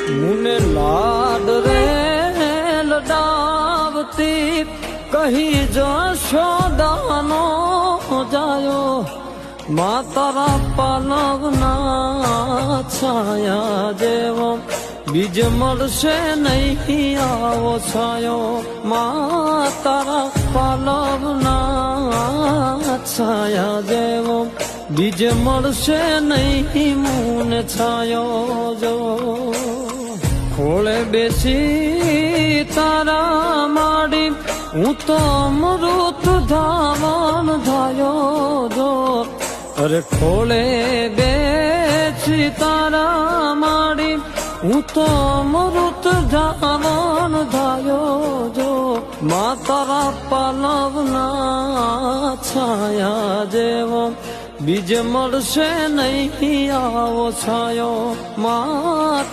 મુને લાડ રે લડાવતી કહી જશોદાનો જાયો મા તારા પાલવના છાયા જેવો બીજ મળશે નહીં આવો છાયો મા તારા પાલવના છાયા જેવો બીજ મળશે નહીં મુને છાયો જો ખોળે બેસી તારા માડી હું તો અમૃત ધાવન ધાયો જો અરે ખોળે બેસી તારા માડી હું તો અમૃત ધાવન ધાયો જો મા તારા પાલવના છાયા જેવો બીજ મળશે નહીં આવો છાયો મા